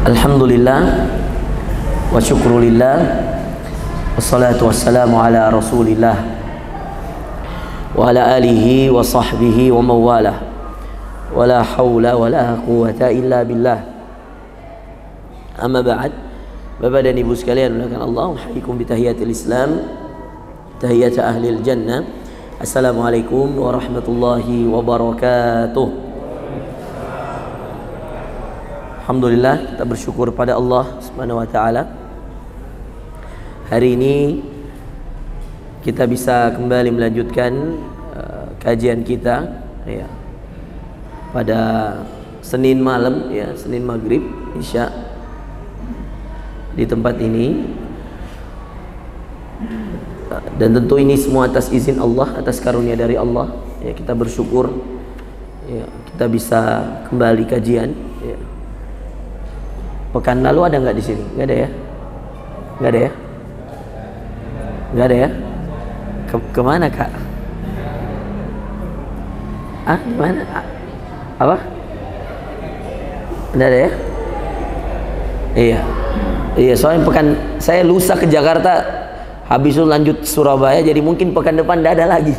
Alhamdulillah wa syukrulillah wassalatu wassalamu ala rasulillah wa ala alihi wa sahbihi wa mawalah wa la hawla wa la quwata illa billah. Amma ba'd. Bapak dan ibu sekalian, mulakan Allah uhayyikum bi tahiyatil Islam, tahiyat ahlil jannah. Assalamualaikum warahmatullahi wabarakatuh. Alhamdulillah, kita bersyukur pada Allah Subhanahu wa taala. Hari ini kita bisa kembali melanjutkan kajian kita ya, pada Senin malam ya, Senin maghrib Isya di tempat ini. Dan tentu ini semua atas izin Allah, atas karunia dari Allah ya, kita bersyukur ya, kita bisa kembali kajian ya. Pekan lalu ada nggak di sini? Nggak ada ya? Nggak ada ya? Nggak ada ya? Kemana kak? Mana? Apa? Nggak ada ya? Iya. Iya, soalnya pekan saya lusa ke Jakarta, habis itu lanjut Surabaya, jadi mungkin pekan depan nggak ada lagi.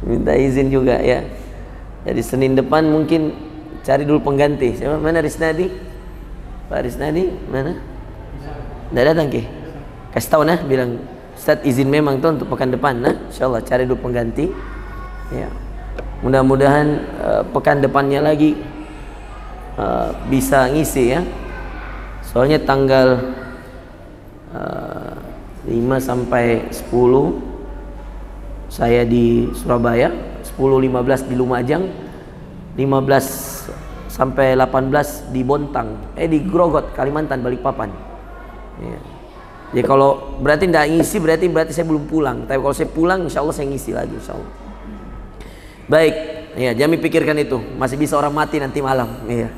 Minta izin juga ya. Jadi Senin depan mungkin cari dulu pengganti. Siapa? Mana Risnadi? Pak Risnadi mana? Nggak datang ke? Kasih tahu nah, bilang Ustaz izin memang tuh untuk pekan depan nah. Insyaallah cari dulu pengganti. Ya. Mudah-mudahan pekan depannya lagi bisa ngisi ya. Soalnya tanggal 5 sampai 10 saya di Surabaya, 10-15 di Lumajang, 15 sampai 18 di Bontang, di Grogot, Kalimantan, Balikpapan. Ya. Jadi kalau berarti tidak ngisi, berarti saya belum pulang. Tapi kalau saya pulang, insya Allah saya ngisi lagi, insya Allah. Baik, ya, jangan pikirkan itu. Masih bisa orang mati nanti malam. Ya.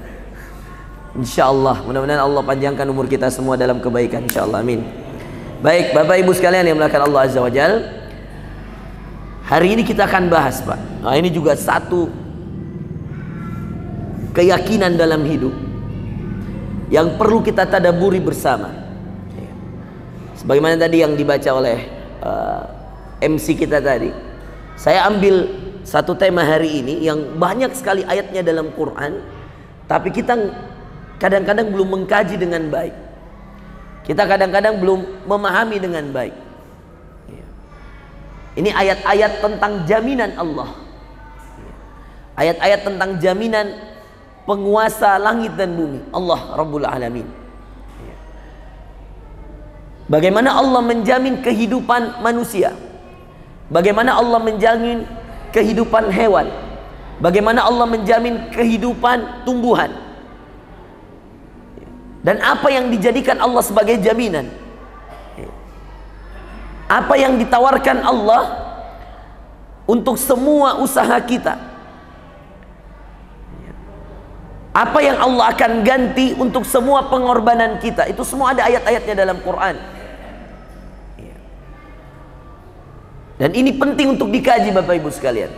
Insya Allah, mudah-mudahan Allah panjangkan umur kita semua dalam kebaikan, insya Allah, amin. Baik, Bapak Ibu sekalian yang melakukan Allah Azza wa Jal, hari ini kita akan bahas, Pak. Nah, ini juga satu keyakinan dalam hidup yang perlu kita tadaburi bersama. Sebagaimana tadi yang dibaca oleh MC kita tadi, saya ambil satu tema hari ini yang banyak sekali ayatnya dalam Quran, tapi kita kadang-kadang belum mengkaji dengan baik. Kita kadang-kadang belum memahami dengan baik. Ini ayat-ayat tentang jaminan Allah, ayat-ayat tentang jaminan penguasa langit dan bumi, Allah Rabbul Alamin. Bagaimana Allah menjamin kehidupan manusia, bagaimana Allah menjamin kehidupan hewan, bagaimana Allah menjamin kehidupan tumbuhan, dan apa yang dijadikan Allah sebagai jaminan, apa yang ditawarkan Allah untuk semua usaha kita, apa yang Allah akan ganti untuk semua pengorbanan kita. Itu semua ada ayat-ayatnya dalam Quran. Dan ini penting untuk dikaji Bapak Ibu sekalian.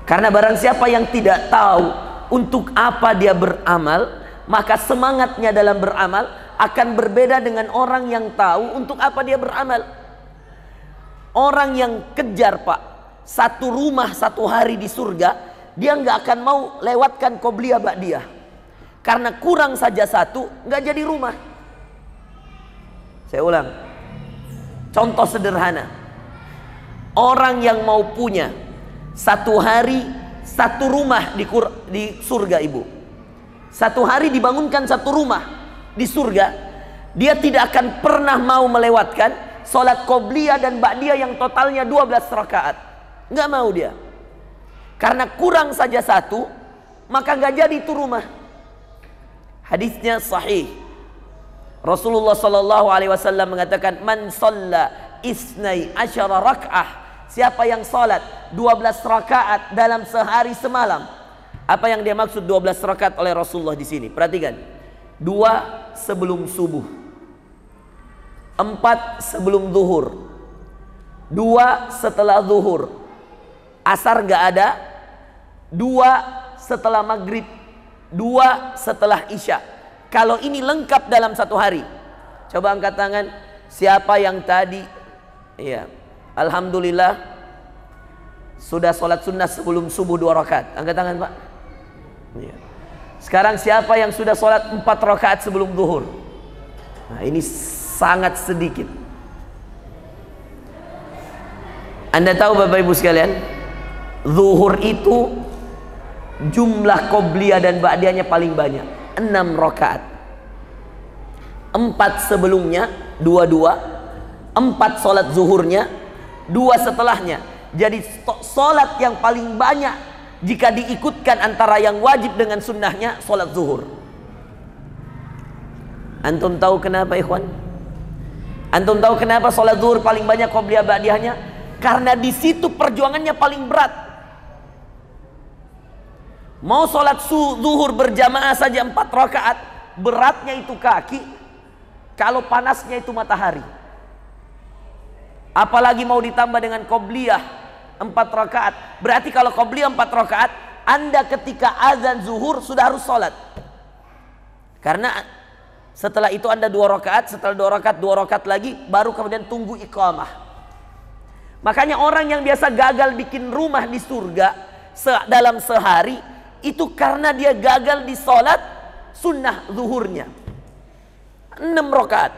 Karena barang siapa yang tidak tahu untuk apa dia beramal, maka semangatnya dalam beramal akan berbeda dengan orang yang tahu untuk apa dia beramal. Orang yang kejar, Pak, satu rumah satu hari di surga, dia nggak akan mau lewatkan qobliyah ba'diyah, karena kurang saja satu nggak jadi rumah. Saya ulang, contoh sederhana, orang yang mau punya satu hari satu rumah di surga, ibu, satu hari dibangunkan satu rumah di surga, dia tidak akan pernah mau melewatkan sholat qobliyah dan ba'diyah yang totalnya 12 rakaat. Nggak mau dia. Karena kurang saja satu, maka nggak jadi itu rumah. Hadisnya sahih. Rasulullah Sallallahu Alaihi Wasallam mengatakan, man shalla isnai asyara rak'ah, siapa yang salat 12 rakaat dalam sehari semalam. Apa yang dia maksud 12 rakaat oleh Rasulullah di sini? Perhatikan. 2 sebelum subuh, 4 sebelum zuhur, 2 setelah zuhur, asar nggak ada, 2 setelah maghrib, 2 setelah isya. kalau ini lengkap dalam satu hari. Coba angkat tangan, siapa yang tadi, iya, alhamdulillah sudah sholat sunnah sebelum subuh 2 rakaat? Angkat tangan, Pak. Iya. Sekarang siapa yang sudah sholat 4 rakaat sebelum zuhur? Nah, ini sangat sedikit. Anda tahu Bapak Ibu sekalian, zuhur itu jumlah qobliyah dan ba'diyahnya paling banyak, 6 rakaat. 4 sebelumnya, 2, 4 sholat zuhurnya, 2 setelahnya. Jadi sholat yang paling banyak jika diikutkan antara yang wajib dengan sunnahnya, sholat zuhur. Antum tahu kenapa, ikhwan? Antum tahu kenapa sholat zuhur paling banyak qobliyah ba'diyahnya? Karena di situ perjuangannya paling berat. Mau sholat zuhur berjamaah saja 4 rakaat, beratnya itu kaki, kalau panasnya itu matahari. Apalagi mau ditambah dengan qobliyah 4 rakaat. Berarti kalau qobliyah 4 rakaat, Anda ketika azan zuhur sudah harus sholat. Karena setelah itu Anda 2 rakaat, setelah 2 rakaat 2 rakaat lagi, baru kemudian tunggu iqamah. Makanya orang yang biasa gagal bikin rumah di surga dalam sehari, itu karena dia gagal di sholat sunnah zuhurnya 6 rakaat.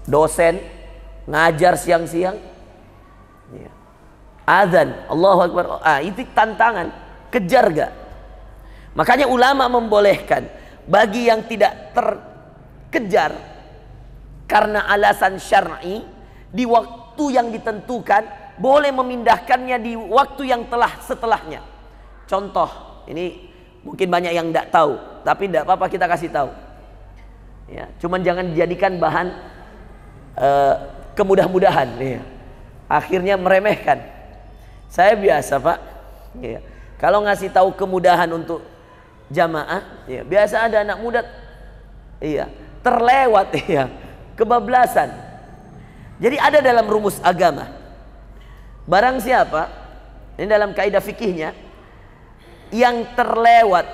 Dosen ngajar siang-siang, azan Allahu Akbar, itu tantangan, kejar gak? Makanya ulama membolehkan bagi yang tidak terkejar karena alasan syar'i, di waktu yang ditentukan boleh memindahkannya di waktu yang telah setelahnya. Contoh, ini mungkin banyak yang tidak tahu, tapi tidak apa-apa kita kasih tahu. Ya, cuman jangan dijadikan bahan kemudah-mudahan. Ya. Akhirnya meremehkan. Saya biasa, Pak. Ya. Kalau ngasih tahu kemudahan untuk jamaah, ya, biasa ada anak muda, iya, terlewat, ya, kebablasan. Jadi ada dalam rumus agama, barang siapa, ini dalam kaidah fikihnya, yang terlewat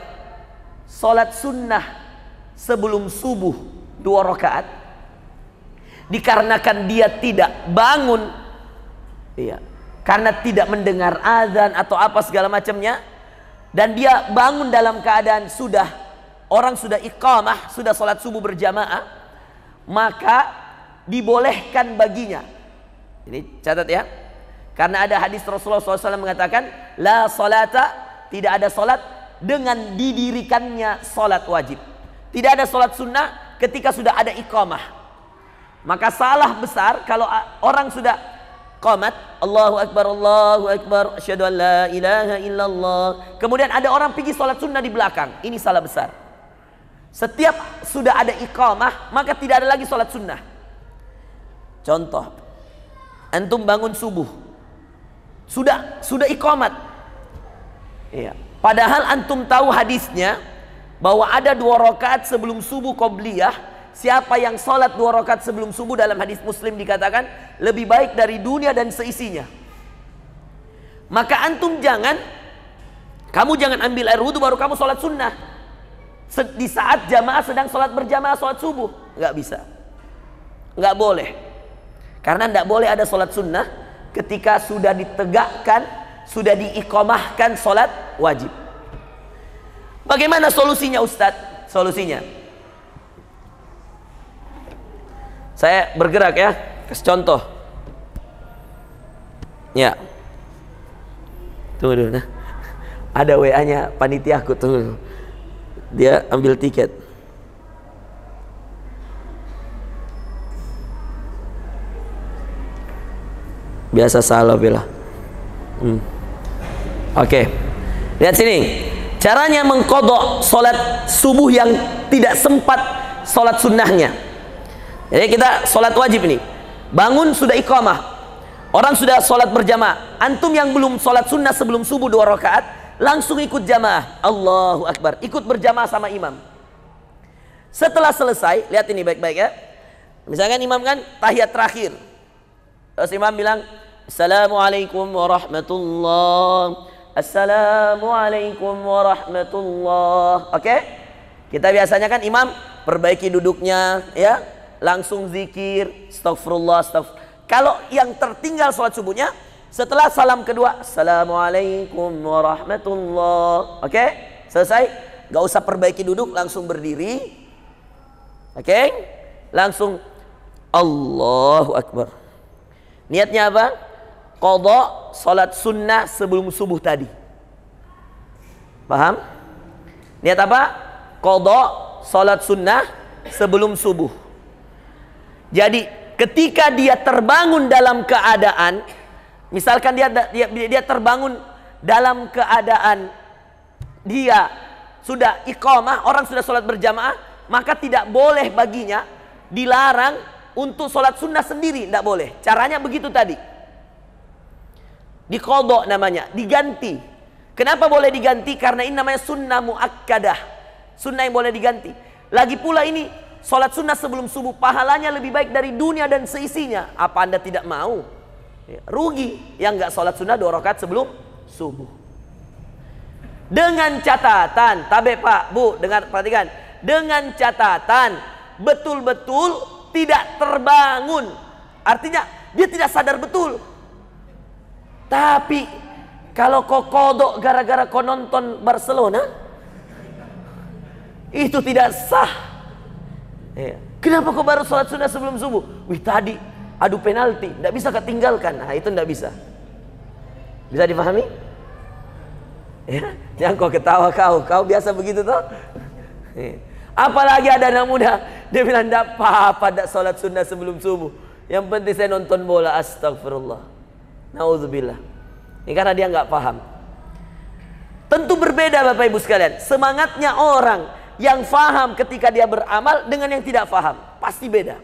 sholat sunnah sebelum subuh 2 rakaat, dikarenakan dia tidak bangun, iya, karena tidak mendengar azan atau apa segala macamnya, dan dia bangun dalam keadaan orang sudah iqamah, sudah sholat subuh berjamaah, maka dibolehkan baginya. Ini catat ya, karena ada hadis Rasulullah SAW mengatakan, la salata, tidak ada solat dengan didirikannya solat wajib. Tidak ada solat sunnah ketika sudah ada iqamah. Maka salah besar kalau orang sudah qamat, Allahu Akbar, asyhadu an la ilaha illallah, kemudian ada orang pergi solat sunnah di belakang. Ini salah besar. Setiap sudah ada iqamah, maka tidak ada lagi solat sunnah. Contoh, antum bangun subuh, sudah iqamat, iya. Padahal antum tahu hadisnya bahwa ada 2 rakaat sebelum subuh qobliyah. Siapa yang sholat 2 rakaat sebelum subuh, dalam hadis Muslim dikatakan lebih baik dari dunia dan seisinya. Maka antum kamu jangan ambil air wudhu baru kamu sholat sunnah di saat jamaah sedang sholat berjamaah sholat subuh. Nggak bisa, nggak boleh. Karena tidak boleh ada sholat sunnah ketika sudah ditegakkan, sudah diiqamahkan sholat wajib. Bagaimana solusinya, Ustadz? Solusinya, saya bergerak ya, kasih contoh. Ya, tunggu dulu. Nah, ada WA-nya panitiaku, tunggu. Dia ambil tiket. Biasa salah bela. Oke. Lihat sini. Caranya mengqadha sholat subuh yang tidak sempat sholat sunnahnya. Jadi kita sholat wajib ini. Bangun sudah iqamah. Orang sudah sholat berjamaah. Antum yang belum sholat sunnah sebelum subuh 2 rakaat, langsung ikut jamaah. Allahu Akbar. Ikut berjamaah sama imam. Setelah selesai, lihat ini baik-baik ya. Misalkan imam kan tahiyat terakhir. Terus imam bilang, Assalamualaikum warahmatullahi. Assalamualaikum warahmatullah. Oke? Kita biasanya kan imam perbaiki duduknya, ya, langsung zikir, astagfirullah, astagfirullah. Kalau yang tertinggal sholat subuhnya, setelah salam kedua, Assalamualaikum warahmatullah. Oke? Selesai? Gak usah perbaiki duduk, langsung berdiri. Oke? Langsung Allahu Akbar. Niatnya apa? Qadha sholat sunnah sebelum subuh tadi. Paham? Niat apa? Qadha sholat sunnah sebelum subuh. Jadi ketika dia terbangun dalam keadaan, misalkan dia terbangun dalam keadaan dia sudah iqamah, orang sudah sholat berjamaah, maka tidak boleh baginya, dilarang untuk sholat sunnah sendiri, tidak boleh. Caranya begitu tadi, diqadha namanya, diganti. Kenapa boleh diganti? Karena ini namanya sunnah muakkadah, sunnah yang boleh diganti. Lagi pula ini sholat sunnah sebelum subuh, pahalanya lebih baik dari dunia dan seisinya. Apa Anda tidak mau? Ya, rugi yang nggak sholat sunnah 2 rakaat sebelum subuh. Dengan catatan, tabe Pak, Bu, dengar, perhatikan. Dengan catatan betul-betul tidak terbangun. Artinya dia tidak sadar betul. Tapi kalau kau kodok gara-gara kau nonton Barcelona, itu tidak sah. Ya. Kenapa kau baru sholat sunnah sebelum subuh? Wih, tadi adu penalti, tidak bisa ketinggalkan. Nah, itu tidak bisa. Bisa dipahami? Ya, jangan kau ketawa kau biasa begitu toh. Ya. Apalagi ada anak muda, dia bilang tidak apa-apa, tidak sholat sunnah sebelum subuh. Yang penting saya nonton bola. Astagfirullah. Nauzubillah. Ini karena dia nggak paham. Tentu berbeda Bapak Ibu sekalian. Semangatnya orang yang faham ketika dia beramal dengan yang tidak faham pasti beda.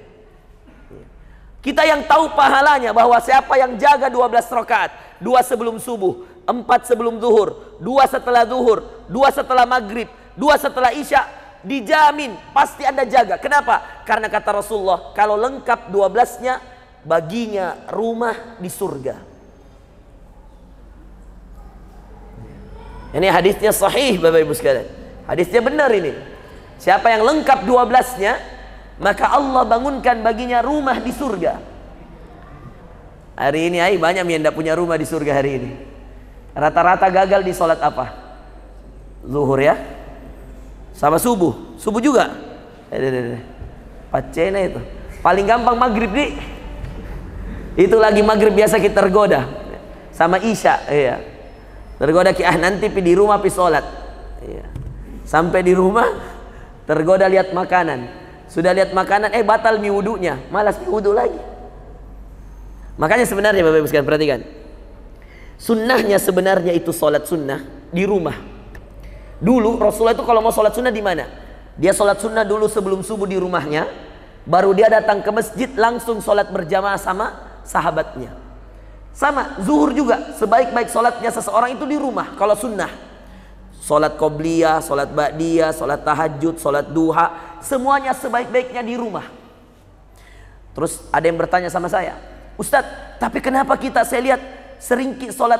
Kita yang tahu pahalanya bahwa siapa yang jaga 12 rakaat, 2 sebelum subuh, 4 sebelum zuhur, 2 setelah zuhur, 2 setelah maghrib, 2 setelah isya, dijamin pasti Anda jaga. Kenapa? Karena kata Rasulullah, kalau lengkap 12-nya baginya rumah di surga. Ini hadisnya sahih Bapak Ibu sekalian. Hadisnya benar ini. Siapa yang lengkap 12-nya, maka Allah bangunkan baginya rumah di surga. Hari ini banyak yang tidak punya rumah di surga hari ini. Rata-rata gagal di sholat apa? Zuhur ya? Sama subuh. Subuh juga. Pacena itu. Paling gampang maghrib nih. Itu lagi maghrib biasa kita tergoda. Sama isya. Iya. Tergoda nanti di rumah sholat. Iya. Sampai di rumah tergoda lihat makanan. Sudah lihat makanan, batal mi wudunya, malas mi wudu lagi. Makanya sebenarnya Bapak Ibu sekalian perhatikan, sunnahnya sebenarnya itu sholat sunnah di rumah. Dulu Rasulullah itu kalau mau sholat sunnah di mana? Dia sholat sunnah dulu sebelum subuh di rumahnya, baru dia datang ke masjid langsung sholat berjamaah sama sahabatnya. Sama zuhur juga, sebaik-baik sholatnya seseorang itu di rumah. Kalau sunnah, sholat qobliyah, sholat ba'diyah, sholat tahajud, sholat duha, semuanya sebaik-baiknya di rumah. Terus ada yang bertanya sama saya, Ustadz, tapi kenapa saya lihat sering sholat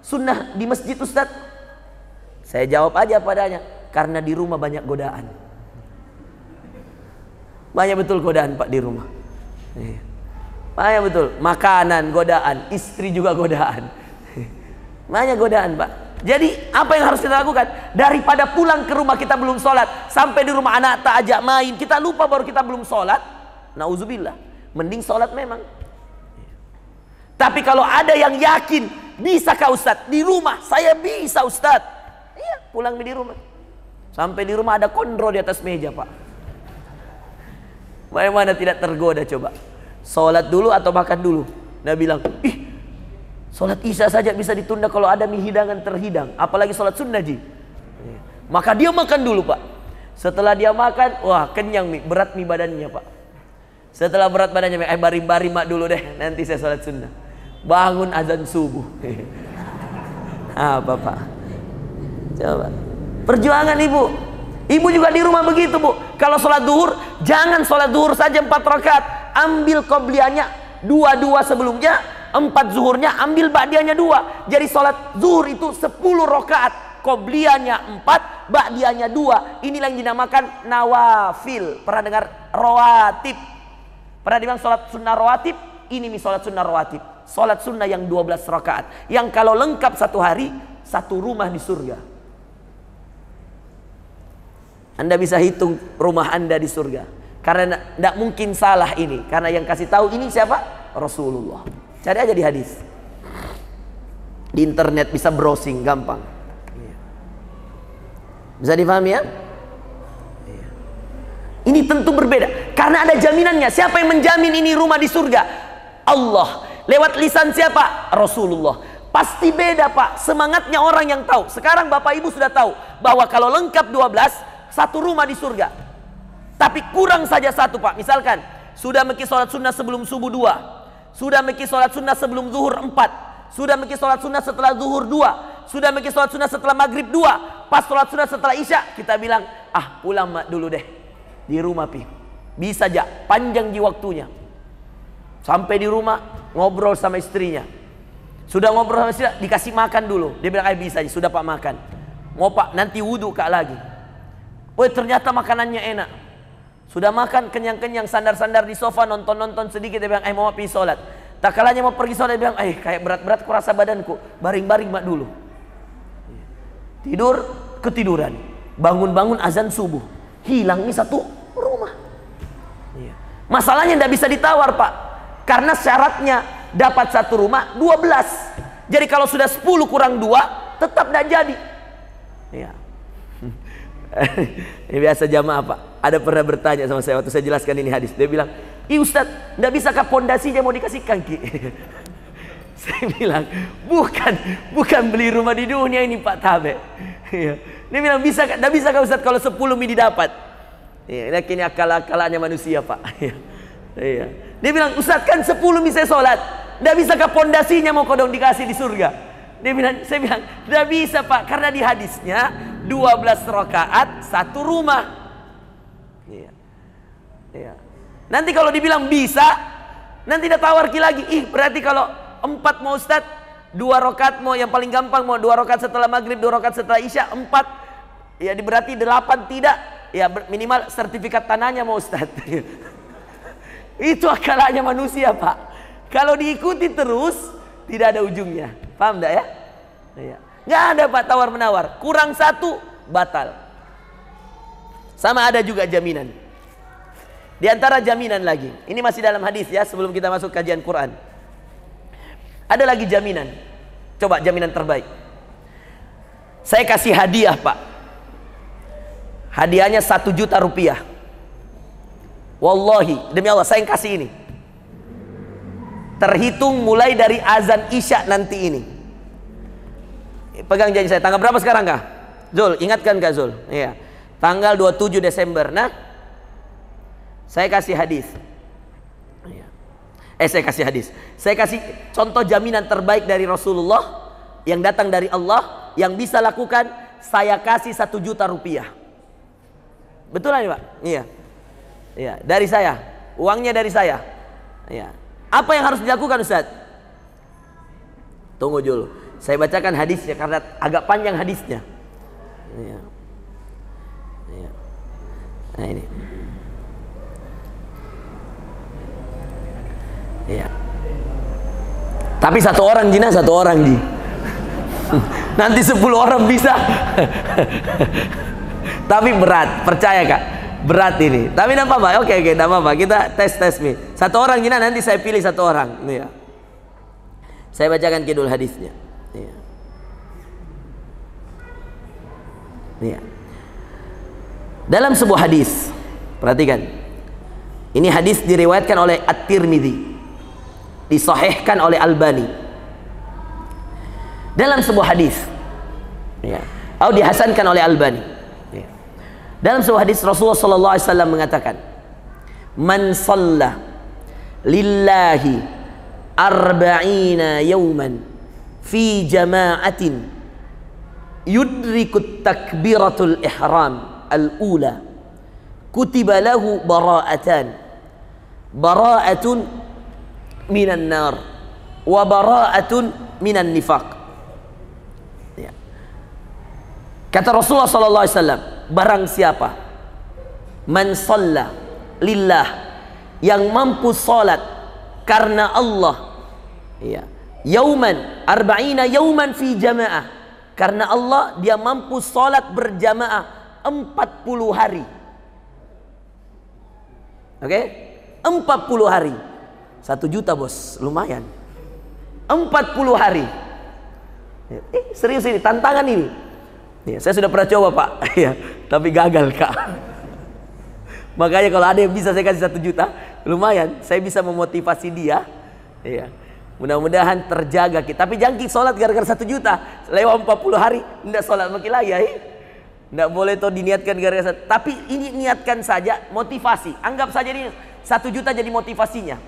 sunnah di masjid Ustadz? Saya jawab aja padanya, karena di rumah banyak godaan. Banyak betul godaan Pak di rumah. Banyak betul, makanan godaan, istri juga godaan. Banyak godaan Pak. Jadi apa yang harus kita lakukan? Daripada pulang ke rumah kita belum sholat, sampai di rumah anak tak ajak main, kita lupa baru kita belum sholat. Nauzubillah. Mending sholat memang. Tapi kalau ada yang yakin, bisakah Ustadz? Di rumah, saya bisa Ustadz. Iya, pulang di rumah. Sampai di rumah ada kondro di atas meja Pak. Bagaimana tidak tergoda coba? Sholat dulu atau makan dulu? Nah bilang, sholat isya saja bisa ditunda kalau ada mie hidangan terhidang, apalagi sholat sunnah ji. Maka dia makan dulu Pak. Setelah dia makan, wah kenyang mie, berat mie badannya Pak. Setelah berat badannya, bari-bari mak dulu deh, nanti saya sholat sunnah. Bangun azan subuh. Apa Pak? Coba. Perjuangan ibu. Ibu juga di rumah begitu Bu. Kalau sholat duhur, jangan sholat duhur saja 4 rakaat. Ambil qobliyahnya 2 sebelumnya, 4 zuhurnya ambil ba'diyahnya 2. Jadi sholat zuhur itu 10 rakaat. Qobliyahnya 4, ba'diyahnya 2. Inilah yang dinamakan nawafil. Pernah dengar rawatib? Pernah dibilang sholat sunnah rawatib? Ini nih sholat sunnah rawatib. Sholat sunnah yang 12 rakaat. Yang kalau lengkap 1 hari, 1 rumah di surga. Anda bisa hitung rumah Anda di surga. Karena tidak mungkin salah ini. Karena yang kasih tahu ini siapa? Rasulullah. Cari aja di hadis. Di internet bisa browsing, gampang. Bisa difahami ya? Ini tentu berbeda. Karena ada jaminannya. Siapa yang menjamin ini rumah di surga? Allah. Lewat lisan siapa? Rasulullah. Pasti beda Pak. Semangatnya orang yang tahu. Sekarang Bapak Ibu sudah tahu. Bahwa kalau lengkap 12, 1 rumah di surga. Tapi kurang saja 1 Pak. Misalkan sudah meki sholat sunnah sebelum subuh 2, sudah meki sholat sunnah sebelum zuhur 4, sudah meki sholat sunnah setelah zuhur 2, sudah meki sholat sunnah setelah maghrib 2, pas sholat sunnah setelah isya kita bilang, ah pulang mak dulu deh di rumah Pi. Bisa aja panjang di waktunya. Sampai di rumah ngobrol sama istrinya. Sudah ngobrol sama istrinya dikasih makan dulu. Dia bilang bisa sudah Pak makan. Mau Pak nanti wudhu Kak lagi. Woi ternyata makanannya enak. Sudah makan kenyang-kenyang, sandar-sandar di sofa, nonton-nonton sedikit. Dia bilang, mau pergi sholat. Tak kalanya mau pergi sholat, dia bilang, kayak berat-berat kurasa badanku. Baring-baring mak dulu. Tidur, ketiduran. Bangun-bangun azan subuh. Hilang nih 1 rumah. Masalahnya tidak bisa ditawar Pak. Karena syaratnya dapat 1 rumah, 12. Jadi kalau sudah 10 kurang 2, tetap tidak jadi. Ini biasa jamaah Pak. Ada pernah bertanya sama saya waktu saya jelaskan ini hadis. Dia bilang, Ustadz, tidak bisakah pondasinya mau dikasihkan Ki? Saya bilang, bukan beli rumah di dunia ini Pak Tabe. Dia bilang, tidak bisakah Ustadz kalau 10 mili dapat? Ini akal-akalannya manusia Pak. Dia bilang, Ustadz kan 10 mili saya sholat, tidak bisakah pondasinya mau kodong dikasih di surga? Saya bilang, tidak bisa Pak, karena di hadisnya 12 rakaat 1 rumah. Nanti kalau dibilang bisa, nanti dia tawar lagi. Berarti kalau 4 mau Ustaz, 2 rakaat mau yang paling gampang mau 2 rakaat setelah maghrib, 2 rakaat setelah isya, 4. Ya berarti 8 tidak. Ya minimal sertifikat tanahnya mau Ustaz. Itu akalnya manusia Pak. Kalau diikuti terus tidak ada ujungnya. Paham enggak ya? Nggak ada Pak tawar menawar. Kurang 1 batal. Sama ada juga jaminan. Di antara jaminan lagi, ini masih dalam hadis ya, sebelum kita masuk kajian Quran. Ada lagi jaminan. Coba jaminan terbaik. Saya kasih hadiah Pak. Hadiahnya 1 juta rupiah. Wallahi, demi Allah saya yang kasih ini. Terhitung mulai dari azan isya nanti ini. Pegang janji saya. Tanggal berapa sekarang Kak? Zul, ingatkan Kak Zul. Iya. Tanggal 27 Desember. Nah, saya kasih hadis. Saya kasih hadis. Saya kasih contoh jaminan terbaik dari Rasulullah yang datang dari Allah, yang bisa lakukan. Saya kasih 1 juta rupiah. Betul ini Pak? Iya. Iya, dari saya. Uangnya dari saya. Iya. Apa yang harus dilakukan Ustaz? Tunggu dulu. Saya bacakan hadisnya karena agak panjang hadisnya. Iya. Iya. Nah ini. Iya. Tapi 1 orang Ji, 1 orang Ji. Nanti 10 orang bisa. Tapi berat, percaya Kak. Berat ini. Tapi tidak apa-apa. Oke, tidak apa-apa. Kita tes nih. 1 orang Ji, nanti saya pilih 1 orang. Iya. Saya bacakan kidul hadisnya. Iya. Iya. Dalam sebuah hadis, perhatikan. Ini hadis diriwayatkan oleh At-Tirmidzi. Disahihkan oleh Albani. Dalam sebuah hadis, ya, atau dihasankan oleh Albani. Ya. Dalam sebuah hadis Rasulullah sallallahu alaihi wasallam mengatakan, "Man shalla lillahi arba'ina yawman fi jama'atin yudrikut takbiratul ihram al-ula kutiba lahu bara'atan minan nar wa bara'atun minan nifaq. Ya. Kata Rasulullah sallallahu alaihi wasallam, barang siapa man shalla lillah, yang mampu salat karena Allah, ya, yauman arba'ina yauman fi jamaah, karena Allah dia mampu salat berjamaah 40 hari. Oke? 40 hari. 1 juta bos, lumayan. 40 hari. Serius ini, tantangan ini. Ya, saya sudah pernah coba Pak, ya, tapi gagal Kak. Makanya kalau ada yang bisa saya kasih 1 juta, lumayan. Saya bisa memotivasi dia. Ya. Mudah-mudahan terjaga kita. Tapi jangan sholat gara-gara 1 juta. Lewat 40 hari, tidak sholat makin lagi ya. Tidak boleh toh diniatkan gara-gara. Tapi ini niatkan saja motivasi. Anggap saja ini 1 juta jadi motivasinya.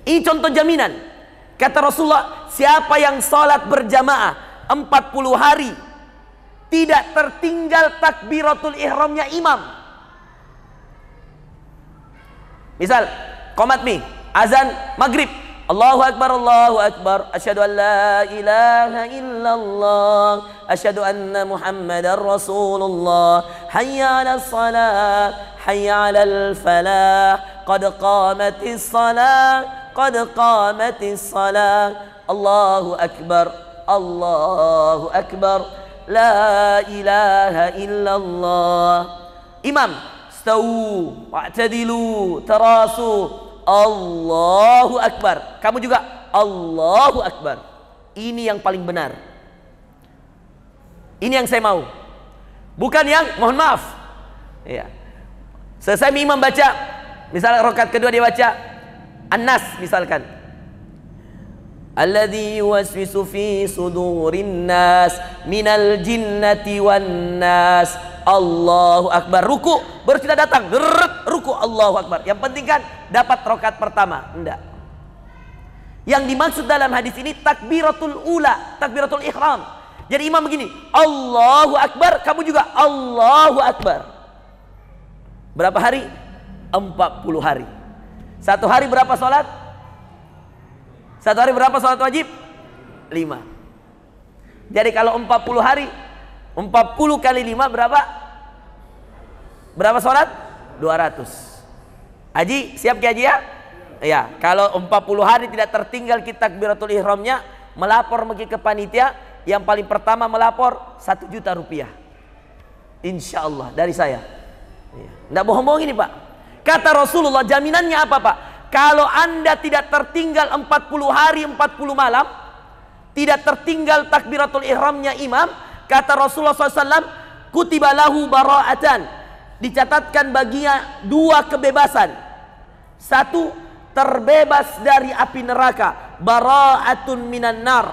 Ini contoh jaminan. Kata Rasulullah, siapa yang sholat berjamaah 40 hari, tidak tertinggal takbiratul ihramnya imam. Misal, qomat mi, azan maghrib, Allahu Akbar, Allahu Akbar, asyhadu an la ilaha illallah, asyhadu anna Muhammadar Rasulullah, hayya 'alas salat, hayya 'alal falah, qad qamatis salat, qad qamatis salat, Allahu Akbar, Allahu Akbar, la ilaha illallah. Imam, stau, wa'tadilu, tarasu, Allahu Akbar. Kamu juga Allahu Akbar. Ini yang paling benar. Ini yang saya mau. Bukan yang mohon maaf. Ya. Selesai imam baca, misalnya rakaat kedua dia baca An-Nas misalkan. Alladzi yuwaswisu fi sudurin nas minal jinnati wan nas. Allahu Akbar. Ruku, baru kita datang. Ruku, Allahu Akbar. Yang penting kan dapat rakaat pertama. Enggak. Yang dimaksud dalam hadis ini takbiratul ula, takbiratul ihram. Jadi imam begini, Allahu Akbar, kamu juga Allahu Akbar. Berapa hari? 40 hari. 1 hari berapa sholat? 1 hari berapa sholat wajib? 5. Jadi kalau 40 hari, 40 kali 5 berapa? Berapa sholat? 200. Haji, siap ke haji ya? Ya, kalau 40 hari tidak tertinggal kita takbiratul ihramnya, melapor ke panitia, yang paling pertama melapor 1 juta rupiah. Insya Allah dari saya. Tidak bohong-bohong ini Pak. Kata Rasulullah, jaminannya apa Pak? Kalau Anda tidak tertinggal 40 hari 40 malam, tidak tertinggal takbiratul ihramnya imam, kata Rasulullah SAW, kutiba lahu bara'atan, dicatatkan baginya 2 kebebasan. 1, terbebas dari api neraka, bara'atun minan nar.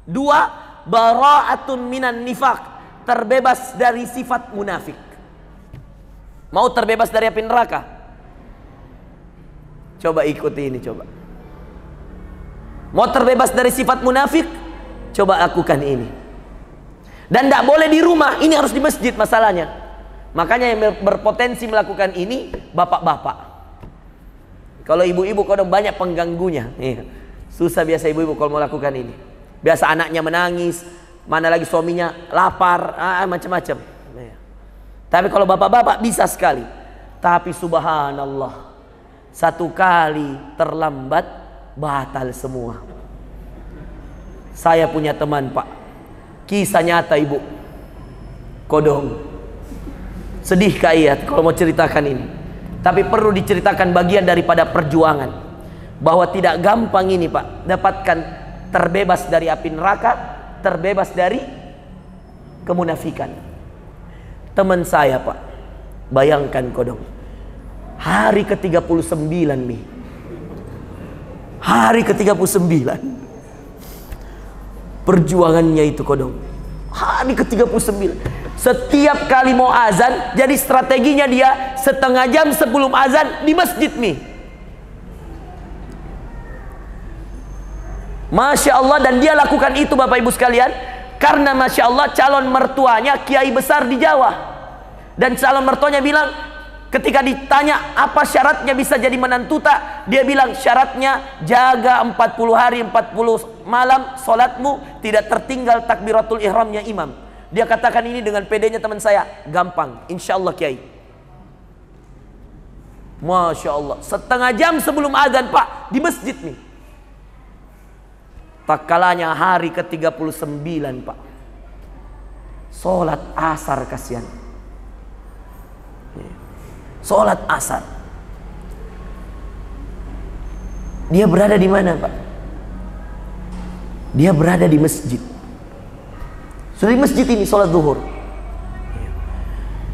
2, bara'atun minan nifaq, terbebas dari sifat munafik. Mau terbebas dari api neraka? Coba ikuti ini, coba. Mau terbebas dari sifat munafik? Coba lakukan ini. Dan tidak boleh di rumah, ini harus di masjid masalahnya. Makanya yang berpotensi melakukan ini bapak-bapak. Kalau ibu-ibu kadang banyak pengganggunya. Susah biasa ibu-ibu kalau mau lakukan ini. Biasa anaknya menangis, mana lagi suaminya lapar, macam-macam. Tapi kalau bapak-bapak bisa sekali. Tapi subhanallah, 1 kali terlambat batal semua. Saya punya teman Pak, kisah nyata ibu, kodong. Sedih kaya kalau mau ceritakan ini. Tapi perlu diceritakan bagian daripada perjuangan. Bahwa tidak gampang ini Pak, dapatkan terbebas dari api neraka, terbebas dari kemunafikan. Teman saya Pak, bayangkan kodong, hari ke-39 nih, hari ke-39 perjuangannya itu kodong, hari ke-39. Setiap kali mau azan, jadi strateginya dia setengah jam sebelum azan di masjid nih. Masya Allah, dan dia lakukan itu Bapak Ibu sekalian, karena Masya Allah calon mertuanya kiai besar di Jawa. Dan calon mertuanya bilang, ketika ditanya apa syaratnya bisa jadi menantu tak, dia bilang syaratnya jaga 40 hari 40 malam solatmu tidak tertinggal takbiratul ihramnya imam. Dia katakan ini dengan pedenya teman saya, gampang, insya Allah Kiai. Masya Allah, setengah jam sebelum azan Pak, di masjid nih. Tak kalanya hari ke-39 Pak, sholat asar, kasihan. Sholat asar. Dia berada di mana Pak? Dia berada di masjid. Sudah di masjid ini sholat zuhur.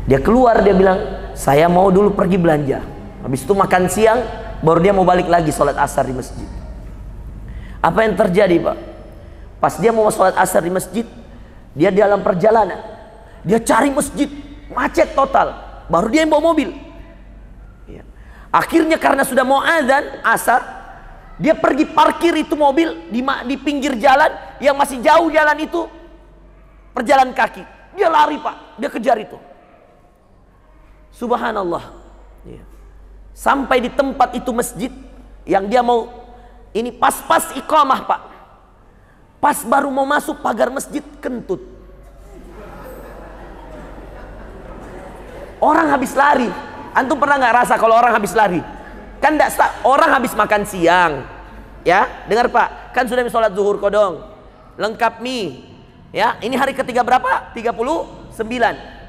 Dia keluar, dia bilang saya mau dulu pergi belanja. Habis itu makan siang, baru dia mau balik lagi sholat asar di masjid. Apa yang terjadi Pak? Pas dia mau sholat asar di masjid, dia dalam perjalanan, dia cari masjid, macet total. Baru dia yang bawa mobil. Akhirnya karena sudah mau azan asar, dia pergi parkir itu mobil di pinggir jalan yang masih jauh jalan itu, perjalan kaki. Dia lari Pak, dia kejar itu. Subhanallah. Sampai di tempat itu masjid yang dia mau, ini pas-pas iqamah Pak. Pas baru mau masuk pagar masjid, kentut. Orang habis lari. Antum pernah nggak rasa kalau orang habis lari? Kan orang habis makan siang, ya, dengar Pak, kan sudah sholat zuhur kodong, lengkap mie, ya, ini hari ketiga berapa? 39.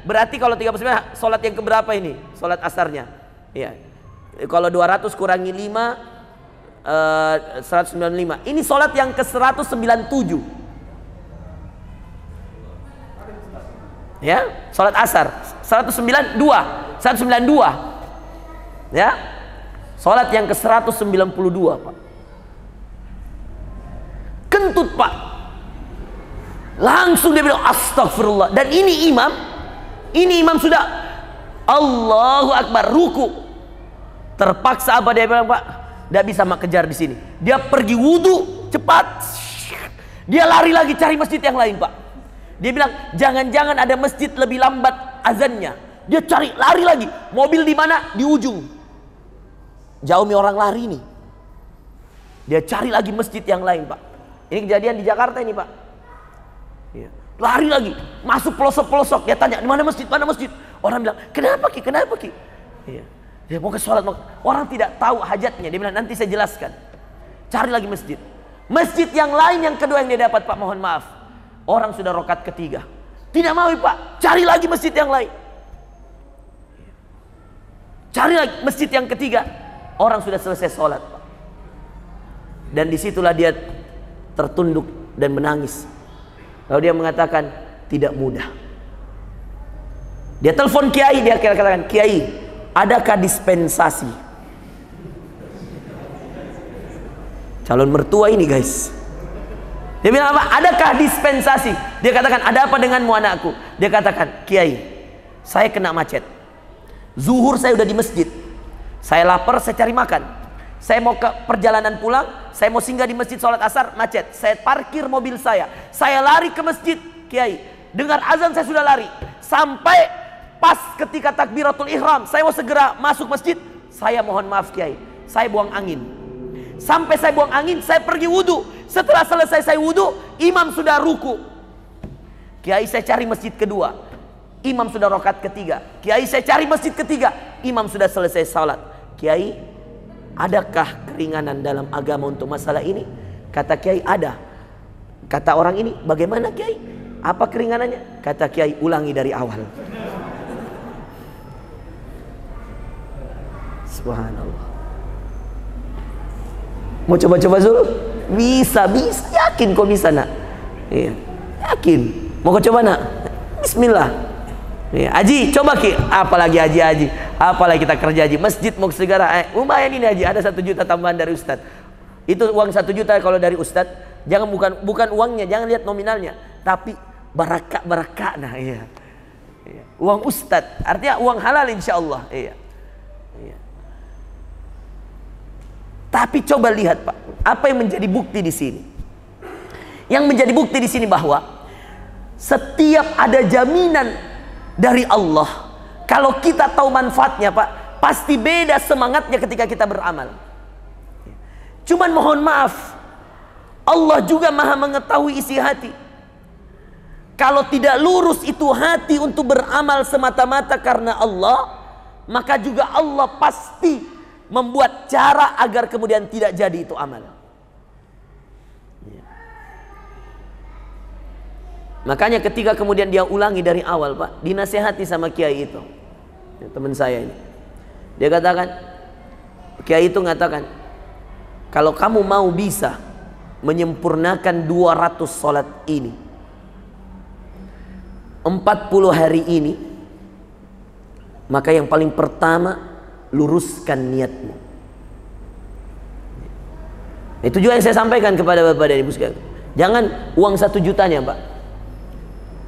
Berarti kalau 39 sholat yang keberapa ini? Sholat asarnya, ya. Kalau 200 kurangi 5, 195. Ini sholat yang ke 197, ya, sholat asar 192, ya. Sholat yang ke 192 Pak. Kentut Pak. Langsung dia bilang astagfirullah. Dan ini imam sudah Allahu Akbar, ruku. Terpaksa apa dia bilang Pak? Tidak bisa mak kejar di sini. Dia pergi wudhu cepat. Dia lari lagi cari masjid yang lain Pak. Dia bilang jangan-jangan ada masjid lebih lambat azannya. Dia cari, lari lagi. Mobil di mana? Di ujung. Jauh nih orang lari nih. Dia cari lagi masjid yang lain Pak. Ini kejadian di Jakarta ini Pak. Ya. Lari lagi, masuk pelosok-pelosok. Dia tanya, di mana masjid? Mana masjid? Orang bilang, kenapa Ki? Kenapa Ki? Ya. Dia mau ke sholat. Orang tidak tahu hajatnya. Dia bilang, nanti saya jelaskan. Cari lagi masjid. Masjid yang lain yang kedua yang dia dapat Pak, mohon maaf. Orang sudah rokat ketiga. Tidak mau Pak, cari lagi masjid yang lain. Cari lagi masjid yang ketiga. Orang sudah selesai sholat Pak. Dan disitulah dia tertunduk dan menangis. Lalu dia mengatakan tidak mudah. Dia telepon Kiai, dia katakan, Kiai, adakah dispensasi? Calon mertua ini guys. Dia bilang apa? Adakah dispensasi? Dia katakan, ada apa denganmu anakku? Dia katakan, Kiai, saya kena macet. Zuhur saya udah di masjid. Saya lapar, saya cari makan. Saya mau ke perjalanan pulang, saya mau singgah di masjid sholat asar, macet. Saya parkir mobil saya lari ke masjid. Kiai, dengar azan saya sudah lari. Sampai pas ketika takbiratul ihram, saya mau segera masuk masjid. Saya mohon maaf Kiai, saya buang angin. Sampai saya buang angin, saya pergi wudhu. Setelah selesai saya wudhu, imam sudah ruku. Kiai, saya cari masjid kedua, imam sudah rokat ketiga. Kiai, saya cari masjid ketiga, imam sudah selesai salat. Kiai, adakah keringanan dalam agama untuk masalah ini? Kata Kiai, ada. Kata orang ini, bagaimana Kiai? Apa keringanannya? Kata Kiai, ulangi dari awal. Subhanallah. Mau coba-coba dulu? Bisa, yakin kok bisa nak? Iya, yakin. Mau coba nak? Bismillah. Iya, Haji, coba Ki. Apalagi Haji. Apalagi kita kerja Haji. Masjid mau segera. Lumayan ini Haji, ada 1 juta tambahan dari Ustadz. Itu uang 1 juta kalau dari Ustadz. Jangan bukan uangnya, jangan lihat nominalnya, tapi barakah. Nah, iya. Uang Ustadz, artinya uang halal insya Allah. Iya. Tapi coba lihat Pak, apa yang menjadi bukti di sini? Yang menjadi bukti di sini bahwa setiap ada jaminan dari Allah, kalau kita tahu manfaatnya Pak, pasti beda semangatnya ketika kita beramal. Cuman mohon maaf, Allah juga maha mengetahui isi hati. Kalau tidak lurus itu hati untuk beramal semata-mata karena Allah, maka juga Allah pasti membuat cara agar kemudian tidak jadi itu amal. Makanya ketika kemudian dia ulangi dari awal, Pak, dinasihati sama kiai itu, teman saya ini, dia katakan, kiai itu mengatakan, kalau kamu mau bisa menyempurnakan 200 sholat ini, 40 hari ini, maka yang paling pertama luruskan niatmu. Itu juga yang saya sampaikan kepada Bapak dan Ibu sekalian. Jangan uang 1 jutanya, Pak,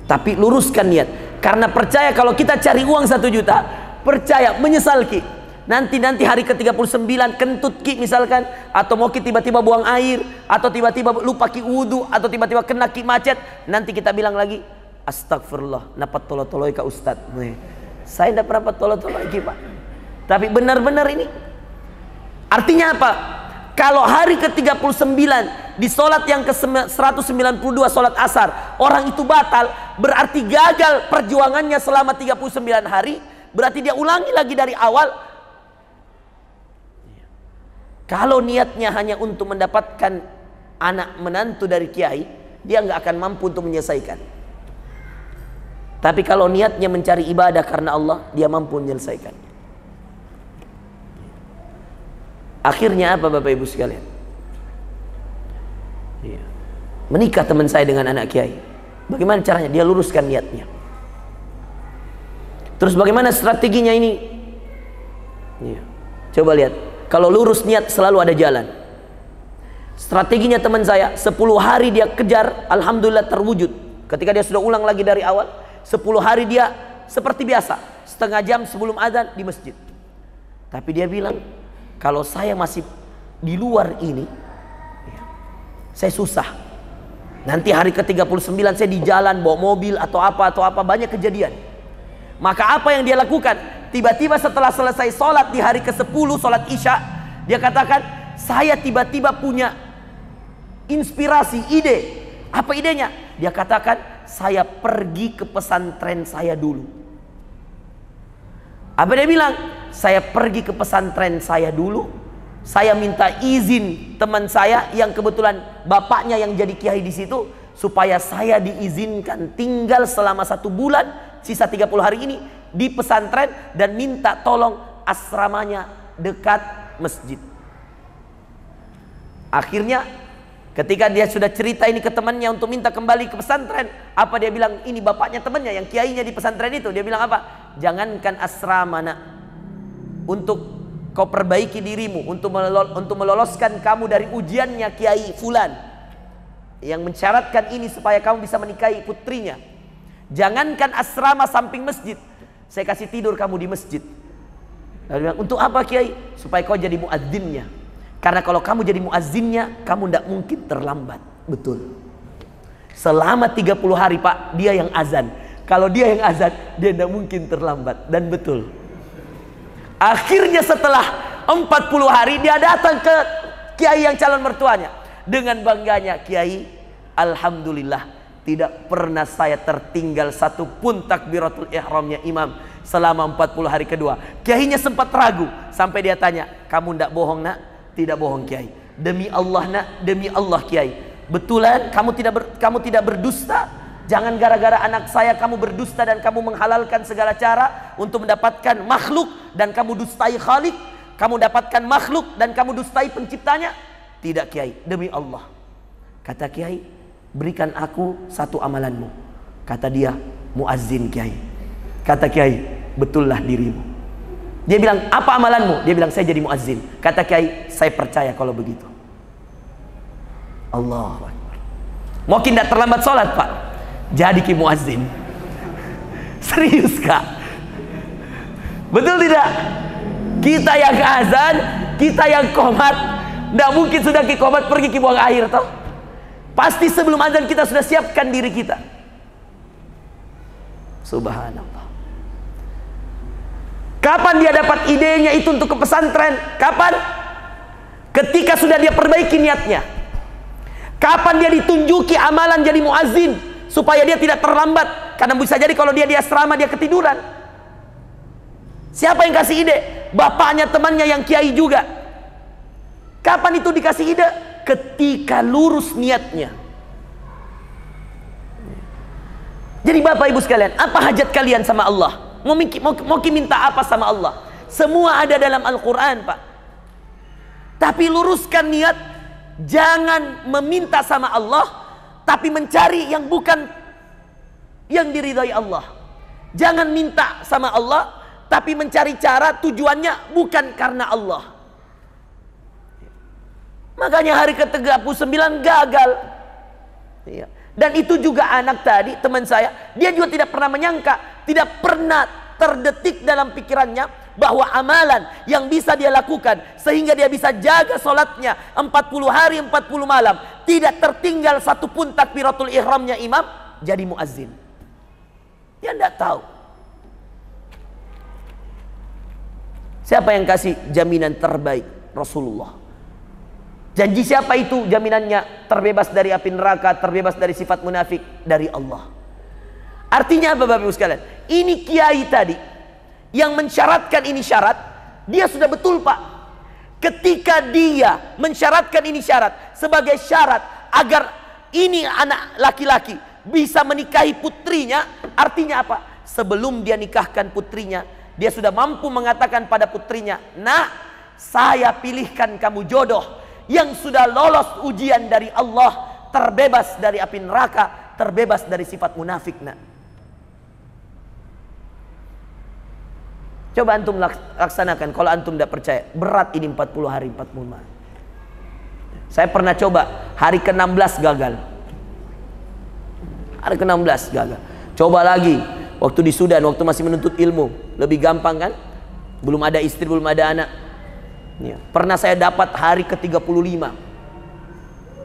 tapi luruskan niat. Karena percaya kalau kita cari uang 1 juta, percaya menyesal ki. Nanti hari ke-39 kentut ki misalkan, atau mau ki tiba-tiba buang air, atau tiba-tiba lupa ki wudu, atau tiba-tiba kena ki macet, nanti kita bilang lagi, astagfirullah, napat tolo-toloi ka ustad. Saya tidak pernah tolo-toloi ki, Pak. Tapi benar-benar ini artinya apa? Kalau hari ke-39 di sholat yang ke-192 sholat asar orang itu batal, berarti gagal perjuangannya selama 39 hari. Berarti dia ulangi lagi dari awal. Kalau niatnya hanya untuk mendapatkan anak menantu dari kiai, dia nggak akan mampu untuk menyelesaikan. Tapi kalau niatnya mencari ibadah karena Allah, dia mampu menyelesaikan. Akhirnya apa Bapak Ibu sekalian? Menikah teman saya dengan anak kiai. Bagaimana caranya? Dia luruskan niatnya. Terus bagaimana strateginya ini? Coba lihat. Kalau lurus niat selalu ada jalan. Strateginya teman saya, 10 hari dia kejar, alhamdulillah terwujud. Ketika dia sudah ulang lagi dari awal, 10 hari dia seperti biasa, setengah jam sebelum azan di masjid. Tapi dia bilang, kalau saya masih di luar ini, saya susah. Nanti hari ke-39 saya di jalan bawa mobil atau apa banyak kejadian. Maka apa yang dia lakukan? Tiba-tiba setelah selesai sholat di hari ke-10 sholat isya, dia katakan, saya tiba-tiba punya inspirasi, ide. Apa idenya? Dia katakan, saya pergi ke pesantren saya dulu. Apa dia bilang? Saya pergi ke pesantren saya dulu. Saya minta izin teman saya yang kebetulan bapaknya yang jadi kiai di situ, supaya saya diizinkan tinggal selama 1 bulan, sisa 30 hari ini di pesantren, dan minta tolong asramanya dekat masjid. Akhirnya ketika dia sudah cerita ini ke temannya untuk minta kembali ke pesantren, apa dia bilang? Ini bapaknya temannya yang kiainya di pesantren itu. Dia bilang apa? Jangankan asrama nak, untuk kau perbaiki dirimu, untuk meloloskan kamu dari ujiannya kiai fulan yang mensyaratkan ini supaya kamu bisa menikahi putrinya, jangankan asrama samping masjid, saya kasih tidur kamu di masjid. Lalu bilang, untuk apa kiai? Supaya kau jadi muadzinnya. Karena kalau kamu jadi muadzinnya, kamu tidak mungkin terlambat. Betul. Selama 30 hari Pak, dia yang azan. Kalau dia yang azan, dia tidak mungkin terlambat. Dan betul. Akhirnya setelah 40 hari, dia datang ke kiai yang calon mertuanya. Dengan bangganya, kiai, alhamdulillah, tidak pernah saya tertinggal satu pun takbiratul ihramnya imam selama 40 hari kedua. Kiainya sempat ragu sampai dia tanya, kamu tidak bohong nak? Tidak bohong kiai. Demi Allah nak, demi Allah kiai. Betulan kamu tidak berdusta? Jangan gara-gara anak saya kamu berdusta dan kamu menghalalkan segala cara untuk mendapatkan makhluk dan kamu dustai Khalik. Kamu dapatkan makhluk dan kamu dustai penciptanya. Tidak kiai, demi Allah. Kata kiai, berikan aku satu amalanmu. Kata dia, muazzin kiai. Kata kiai, betullah dirimu. Dia bilang, apa amalanmu? Dia bilang, saya jadi muazzin. Kata kiai, saya percaya kalau begitu. Allahu Akbar. Mungkin tidak terlambat sholat Pak, jadi ki muazzin. Serius Kak? Betul tidak? Kita yang azan, kita yang qomat, tidak mungkin sudah ki qomat pergi ki buang air toh. Pasti sebelum azan kita sudah siapkan diri kita. Subhanallah. Kapan dia dapat idenya itu untuk ke pesantren? Kapan? Ketika sudah dia perbaiki niatnya, kapan dia ditunjuki amalan jadi muazzin supaya dia tidak terlambat? Karena bisa jadi kalau dia di asrama dia ketiduran. Siapa yang kasih ide? Bapaknya, temannya yang kiai juga. Kapan itu dikasih ide? Ketika lurus niatnya. Jadi Bapak Ibu sekalian, apa hajat kalian sama Allah? Mau minta apa sama Allah? Semua ada dalam Al-Quran, Pak. Tapi luruskan niat. Jangan meminta sama Allah, tapi mencari yang bukan yang diridhai Allah. Jangan minta sama Allah, tapi mencari cara tujuannya bukan karena Allah. Makanya hari ke-39 gagal. Iya. Dan itu juga anak tadi, teman saya, dia juga tidak pernah menyangka, tidak pernah terdetik dalam pikirannya bahwa amalan yang bisa dia lakukan sehingga dia bisa jaga sholatnya 40 hari 40 malam, tidak tertinggal satupun takbiratul ihramnya imam, jadi muazzin. Dia tidak tahu. Siapa yang kasih jaminan terbaik? Rasulullah. Janji siapa itu jaminannya? Terbebas dari api neraka, terbebas dari sifat munafik, dari Allah. Artinya apa Bapak Ibu sekalian? Ini kiai tadi yang mensyaratkan ini syarat, dia sudah betul Pak. Ketika dia mensyaratkan ini syarat sebagai syarat agar ini anak laki-laki bisa menikahi putrinya, artinya apa? Sebelum dia nikahkan putrinya, dia sudah mampu mengatakan pada putrinya, "Nak, saya pilihkan kamu jodoh yang sudah lolos ujian dari Allah, terbebas dari api neraka, terbebas dari sifat munafik." Nak, coba antum laksanakan. Kalau antum tidak percaya, berat ini 40 hari 40 malam. Saya pernah coba, hari ke-16 gagal. Hari ke-16 gagal. Coba lagi waktu di Sudan, waktu masih menuntut ilmu, lebih gampang kan? Belum ada istri, belum ada anak. Ya. Pernah saya dapat hari ke-35,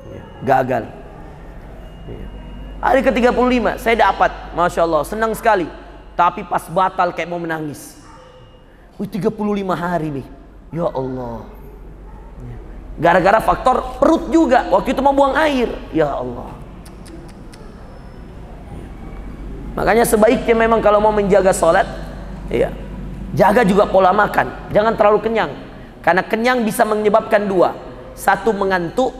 ya, gagal. Ya. Hari ke-35 saya dapat, Masya Allah, senang sekali. Tapi pas batal kayak mau menangis. 35 hari nih, ya Allah. Gara-gara faktor perut juga, waktu itu mau buang air, ya Allah. Makanya sebaiknya memang kalau mau menjaga sholat, ya, jaga juga pola makan, jangan terlalu kenyang. Karena kenyang bisa menyebabkan dua. Satu, mengantuk.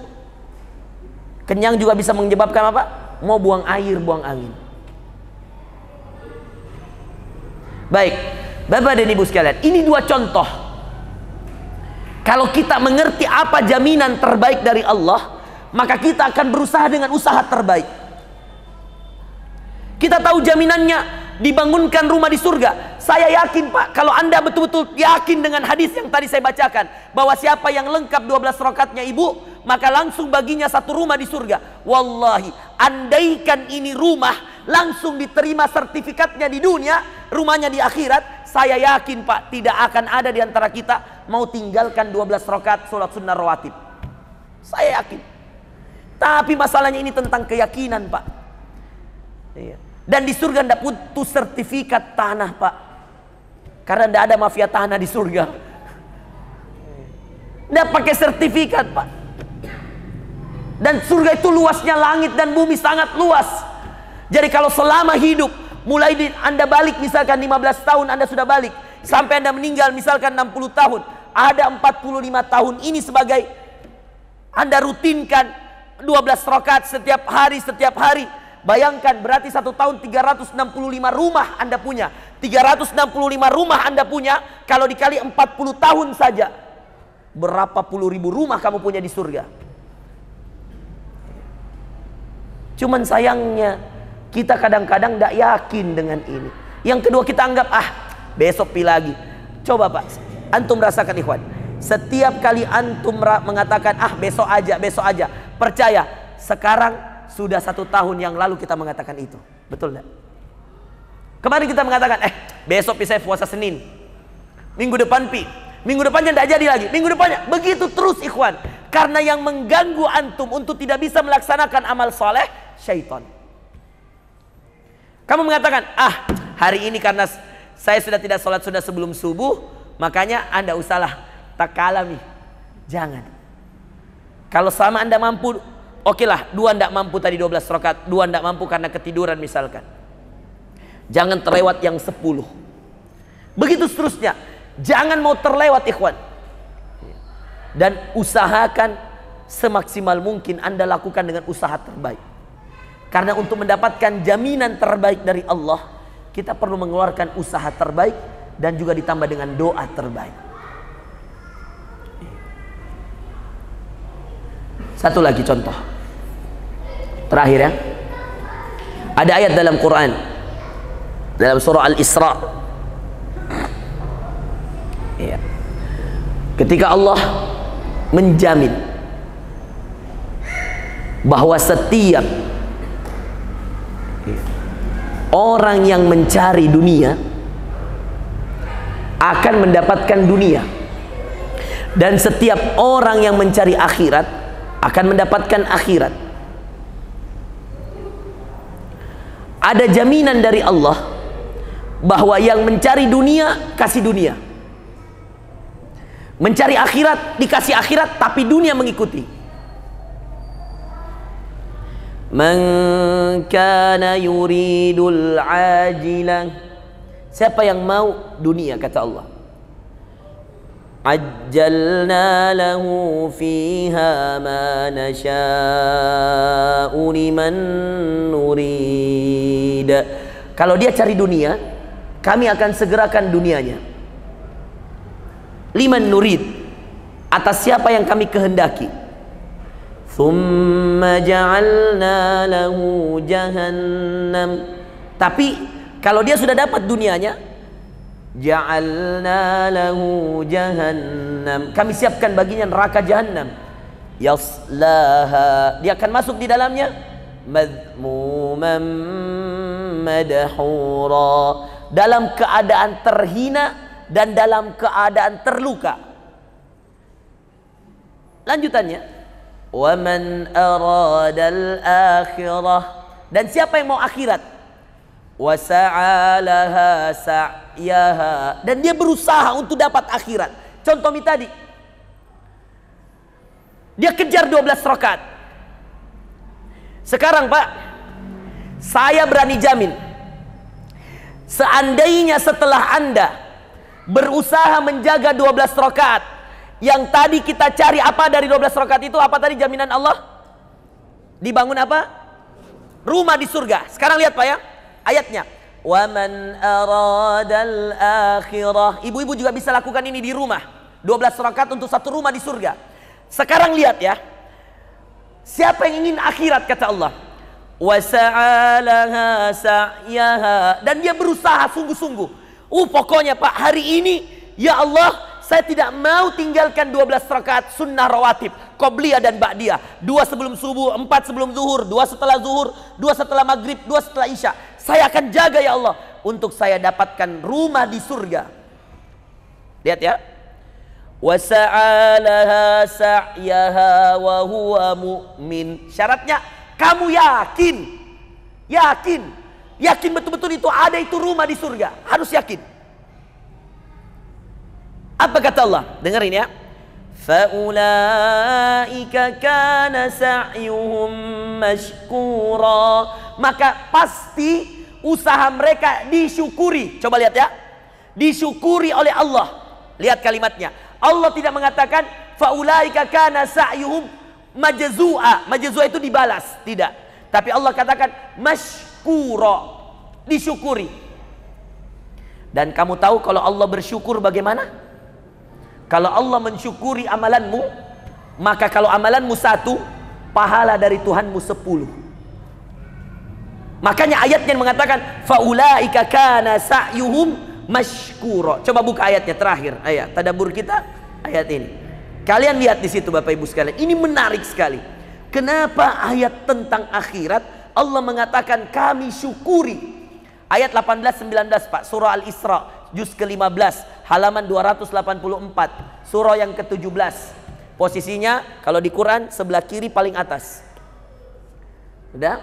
Kenyang juga bisa menyebabkan apa? Mau buang air, buang angin. Baik, Bapak dan Ibu sekalian, ini dua contoh. Kalau kita mengerti apa jaminan terbaik dari Allah, maka kita akan berusaha dengan usaha terbaik. Kita tahu jaminannya dibangunkan rumah di surga. Saya yakin Pak, kalau Anda betul-betul yakin dengan hadis yang tadi saya bacakan, bahwa siapa yang lengkap 12 rakaatnya ibu, maka langsung baginya satu rumah di surga. Wallahi, andaikan ini rumah langsung diterima sertifikatnya di dunia, rumahnya di akhirat, saya yakin Pak, tidak akan ada di antara kita mau tinggalkan 12 rakaat sholat sunnah rawatib. Saya yakin. Tapi masalahnya ini tentang keyakinan Pak. Iya. Dan di surga tidak butuh sertifikat tanah Pak, karena tidak ada mafia tanah di surga. Tidak pakai sertifikat Pak. Dan surga itu luasnya langit dan bumi, sangat luas. Jadi kalau selama hidup, mulai Anda balik misalkan 15 tahun Anda sudah balik, sampai Anda meninggal misalkan 60 tahun, ada 45 tahun ini sebagai Anda rutinkan 12 rakaat setiap hari. Bayangkan, berarti 1 tahun 365 rumah Anda punya. 365 rumah Anda punya, kalau dikali 40 tahun saja, berapa puluh ribu rumah kamu punya di surga. Cuman sayangnya kita kadang-kadang tidak yakin dengan ini. Yang kedua, kita anggap besok pi lagi. Coba Pak, antum rasakan ikhwan, setiap kali antum mengatakan besok aja, percaya sekarang sudah 1 tahun yang lalu kita mengatakan itu. Betul tidak? Kemarin kita mengatakan besok saya puasa Senin, minggu depan minggu depannya tidak jadi lagi, minggu depannya begitu terus ikhwan. Karena yang mengganggu antum untuk tidak bisa melaksanakan amal soleh, syaitan. Kamu mengatakan hari ini karena saya sudah tidak sholat sudah sebelum subuh, makanya Anda usahlah takalami. Jangan. Kalau sama Anda mampu, oke lah, 2 tidak mampu tadi 12 rakaat, 2 tidak mampu karena ketiduran misalkan. Jangan terlewat yang 10. Begitu seterusnya. Jangan mau terlewat ikhwan. Dan usahakan semaksimal mungkin Anda lakukan dengan usaha terbaik. Karena untuk mendapatkan jaminan terbaik dari Allah, kita perlu mengeluarkan usaha terbaik dan juga ditambah dengan doa terbaik. Satu lagi contoh terakhir ya. Ada ayat dalam Quran, dalam surah Al-Isra ya, ketika Allah menjamin bahwa setiap orang yang mencari dunia akan mendapatkan dunia, dan setiap orang yang mencari akhirat akan mendapatkan akhirat. Ada jaminan dari Allah bahwa yang mencari dunia kasih dunia, mencari akhirat dikasih akhirat, tapi dunia mengikuti. Man kana yuridul ajilah, siapa yang mau dunia, kata Allah, ajjalna lahu fiha ma nasha'u liman nurid. Kalau dia cari dunia, kami akan segerakan dunianya. Liman nurid, atas siapa yang kami kehendaki. Thumma ja'alna lahu jahannam. Tapi kalau dia sudah dapat dunianya, ja'alna lahu jahannam, kami siapkan baginya neraka jahannam. Yaslaha, dia akan masuk di dalamnya, madhmuman madhura, dalam keadaan terhina dan dalam keadaan terluka. Lanjutannya, wa man aradal akhirah, dan siapa yang mau akhirat, wa sa'alaha sa'yaha, dan dia berusaha untuk dapat akhirat. Contoh tadi, dia kejar 12 rakaat. Sekarang Pak, saya berani jamin, seandainya setelah Anda berusaha menjaga 12 rakaat, yang tadi kita cari apa dari 12 rakaat itu? Apa tadi jaminan Allah? Dibangun apa? Rumah di surga. Sekarang lihat Pak ya, ayatnya. Wa man aradal akhirah. Ibu-ibu juga bisa lakukan ini di rumah. 12 rakaat untuk satu rumah di surga. Sekarang lihat ya. Siapa yang ingin akhirat, kata Allah. Wa sa'alaha sa'yaha, dan dia berusaha sungguh-sungguh. Pokoknya Pak, hari ini ya Allah, saya tidak mau tinggalkan 12 rakaat sunnah rawatib, qobliyah dan ba'diyah. 2 sebelum subuh, 4 sebelum zuhur, 2 setelah zuhur, 2 setelah maghrib, 2 setelah isya. Saya akan jaga ya Allah, untuk saya dapatkan rumah di surga. Lihat ya. Wasa'alaha sa'yaha wa huwa mu'min. Syaratnya kamu yakin. Yakin betul-betul itu ada, itu rumah di surga. Harus yakin. Apa kata Allah? Dengerin ya. Faulaika kana sa'yuhum mashkura, maka pasti usaha mereka disyukuri. Coba lihat ya. Disyukuri oleh Allah. Lihat kalimatnya. Allah tidak mengatakan faulaika kana sa'yuhum majzu'a. Majzu'a itu dibalas, tidak. Tapi Allah katakan mashkura, disyukuri. Dan kamu tahu kalau Allah bersyukur bagaimana? Kalau Allah mensyukuri amalanmu, maka kalau amalanmu 1, pahala dari Tuhanmu 10. Makanya ayatnya mengatakan faulaika kana sa'yuhum mashkura. Coba buka ayatnya terakhir, ayat tadabbur kita, ayat ini. Kalian lihat di situ Bapak Ibu sekalian. Ini menarik sekali. Kenapa ayat tentang akhirat Allah mengatakan kami syukuri? Ayat 18-19 Pak, surah Al-Isra, juz ke-15, halaman 284, surah yang ke-17. Posisinya kalau di Quran sebelah kiri paling atas. Udah?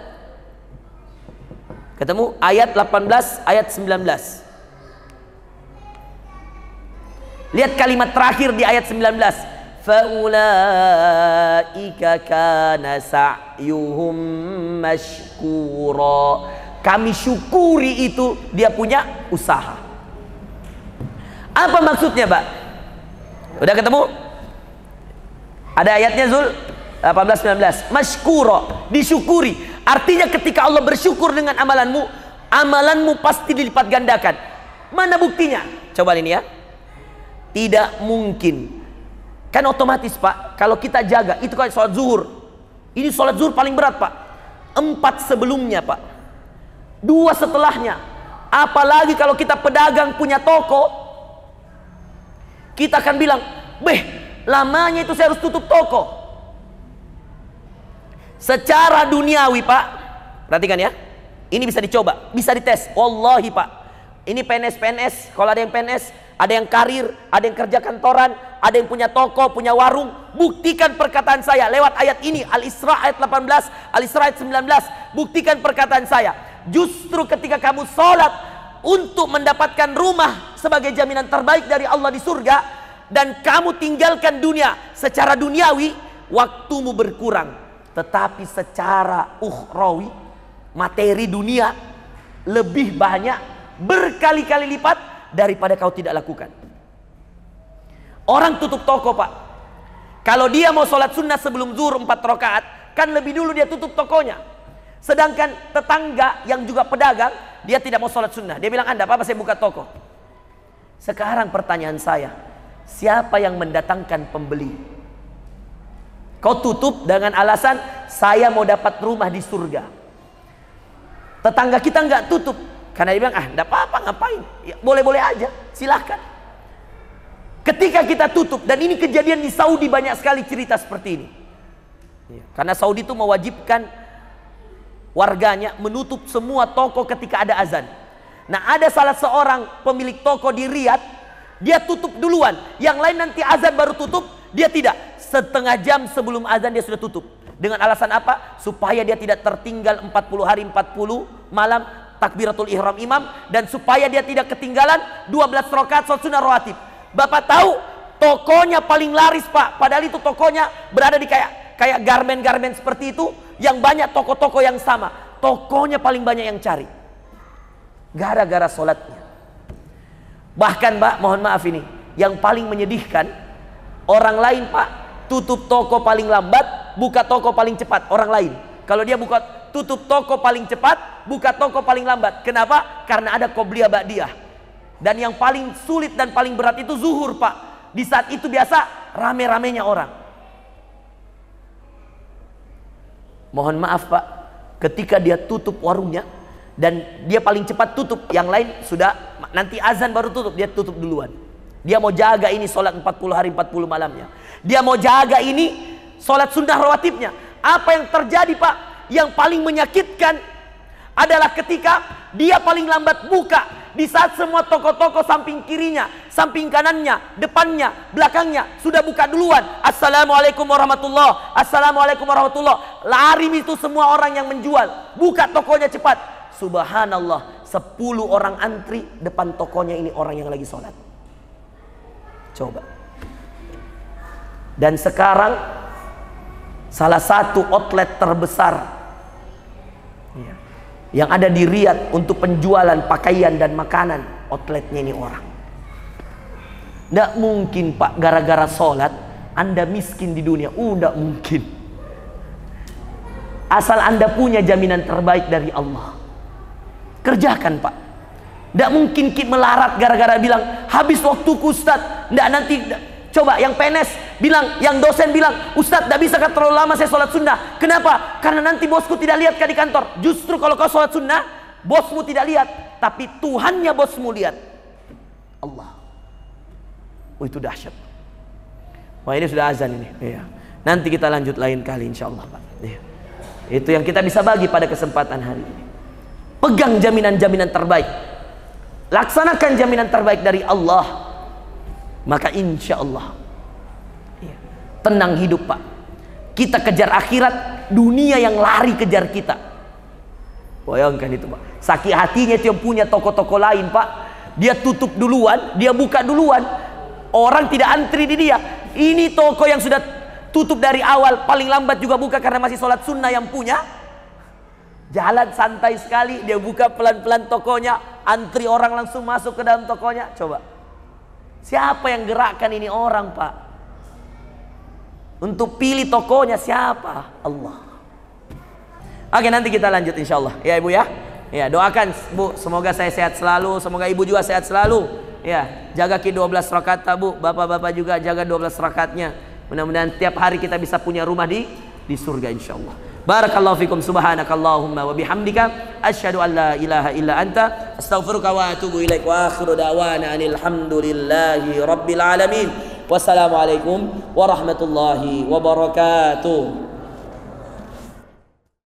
Ketemu ayat 18, ayat 19. Lihat kalimat terakhir di ayat 19. faulaika kana sa'yuhum mashkura. Kami syukuri itu dia punya usaha. Apa maksudnya, Pak? Udah ketemu? Ada ayatnya, Zul 18-19. Mashkura, disyukuri. Artinya ketika Allah bersyukur dengan amalanmu, amalanmu pasti dilipat gandakan. Mana buktinya? Coba ini ya. Tidak mungkin. Kan otomatis, Pak, kalau kita jaga, itu kayak sholat zuhur. Ini sholat zuhur paling berat, Pak. 4 sebelumnya, Pak. 2 setelahnya. Apalagi kalau kita pedagang punya toko, kita akan bilang, beh, lamanya itu saya harus tutup toko. Secara duniawi, Pak, perhatikan ya, ini bisa dicoba, bisa dites. Wallahi, Pak, ini PNS, kalau ada yang PNS, ada yang karir, ada yang kerja kantoran, ada yang punya toko, punya warung. Buktikan perkataan saya lewat ayat ini, Al-Isra ayat 18, Al-Isra ayat 19. Buktikan perkataan saya. Justru ketika kamu sholat untuk mendapatkan rumah sebagai jaminan terbaik dari Allah di surga, dan kamu tinggalkan dunia secara duniawi, waktumu berkurang. Tetapi secara ukhrawi, materi dunia lebih banyak, berkali-kali lipat daripada kau tidak lakukan. Orang tutup toko, Pak. Kalau dia mau sholat sunnah sebelum zuhur 4 rakaat, kan lebih dulu dia tutup tokonya. Sedangkan tetangga yang juga pedagang, dia tidak mau sholat sunnah. Dia bilang, Anda apa saya buka toko. Sekarang pertanyaan saya, siapa yang mendatangkan pembeli? Kau tutup dengan alasan saya mau dapat rumah di surga. Tetangga kita nggak tutup karena dia bilang, enggak apa-apa, ngapain ya, boleh-boleh aja, silahkan. Ketika kita tutup, dan ini kejadian di Saudi banyak sekali cerita seperti ini karena Saudi itu mewajibkan warganya menutup semua toko ketika ada azan. Nah, ada salah seorang pemilik toko di Riyadh, dia tutup duluan, yang lain nanti azan baru tutup, dia tidak. Setengah jam sebelum azan dia sudah tutup. Dengan alasan apa? Supaya dia tidak tertinggal 40 hari 40 malam takbiratul ihram imam, dan supaya dia tidak ketinggalan 12 rakaat salat sunnah rawatib. Bapak tahu tokonya paling laris, Pak, padahal itu tokonya berada di kayak garmen-garmen seperti itu, yang banyak toko-toko yang sama. Tokonya paling banyak yang cari gara-gara sholatnya. Bahkan, Pak, mohon maaf ini yang paling menyedihkan, orang lain, Pak, tutup toko paling lambat, buka toko paling cepat. Orang lain, kalau dia tutup toko paling cepat, buka toko paling lambat. Kenapa? Karena ada qobliyah ba'diyah. Dan yang paling sulit dan paling berat itu zuhur, Pak. Di saat itu biasa rame-ramenya orang. Mohon maaf, Pak, ketika dia tutup warungnya dan dia paling cepat tutup, yang lain sudah nanti azan baru tutup, dia tutup duluan. Dia mau jaga ini sholat 40 hari 40 malamnya. Dia mau jaga ini sholat sunnah rawatibnya. Apa yang terjadi, Pak? Yang paling menyakitkan adalah ketika dia paling lambat buka, di saat semua toko-toko samping kirinya, samping kanannya, depannya, belakangnya sudah buka duluan. Assalamualaikum warahmatullah, assalamualaikum warahmatullah. Lari itu semua orang yang menjual, buka tokonya cepat. Subhanallah, 10 orang antri depan tokonya ini orang yang lagi sholat. Coba. Dan sekarang salah satu outlet terbesar yang ada di Riyadh untuk penjualan pakaian dan makanan, outletnya ini orang. Tidak mungkin, Pak, gara-gara sholat Anda miskin di dunia. Tidak mungkin. Asal Anda punya jaminan terbaik dari Allah, kerjakan, Pak. Tidak mungkin melarat gara-gara bilang habis waktuku, Ustaz. Tidak, nanti coba yang PNS bilang, yang dosen bilang, Ustaz, tidak bisa kan terlalu lama saya sholat sunnah. Kenapa? Karena nanti bosku tidak lihat kan di kantor. Justru kalau kau sholat sunnah, bosmu tidak lihat, tapi Tuhannya bosmu lihat. Allah. Oh, itu dahsyat. Wah, ini sudah azan ini. Iya. Nanti kita lanjut lain kali, insya Allah, Pak. Iya. Itu yang kita bisa bagi pada kesempatan hari ini. Pegang jaminan-jaminan terbaik. Laksanakan jaminan terbaik dari Allah. Maka insya Allah tenang hidup, Pak. Kita kejar akhirat, dunia yang lari kejar kita. Bayangkan itu, Pak. Sakit hatinya itu yang punya toko-toko lain, Pak. Dia tutup duluan, dia buka duluan. Orang tidak antri di dia. Ini toko yang sudah tutup dari awal, paling lambat juga buka karena masih sholat sunnah yang punya. Jalan santai sekali, dia buka pelan-pelan tokonya, antri orang langsung masuk ke dalam tokonya. Coba, siapa yang gerakkan ini orang, Pak? Untuk pilih tokonya siapa? Allah. Oke, nanti kita lanjut insya Allah. Ya Ibu ya. Ya, doakan Bu, semoga saya sehat selalu, semoga Ibu juga sehat selalu. Ya, jaga ki 12 rakaat Bu, bapak-bapak juga jaga 12 rakaatnya. Mudah-mudahan tiap hari kita bisa punya rumah di surga insyaallah. Barakallahu fikum, subhanakallahumma wa bihamdika asyhadu an la ilaha illa anta astaghfiruka wa atubu ilaik wa akhiru da'wana alhamdulillahi rabbil alamin. Wassalamualaikum warahmatullahi wabarakatuh.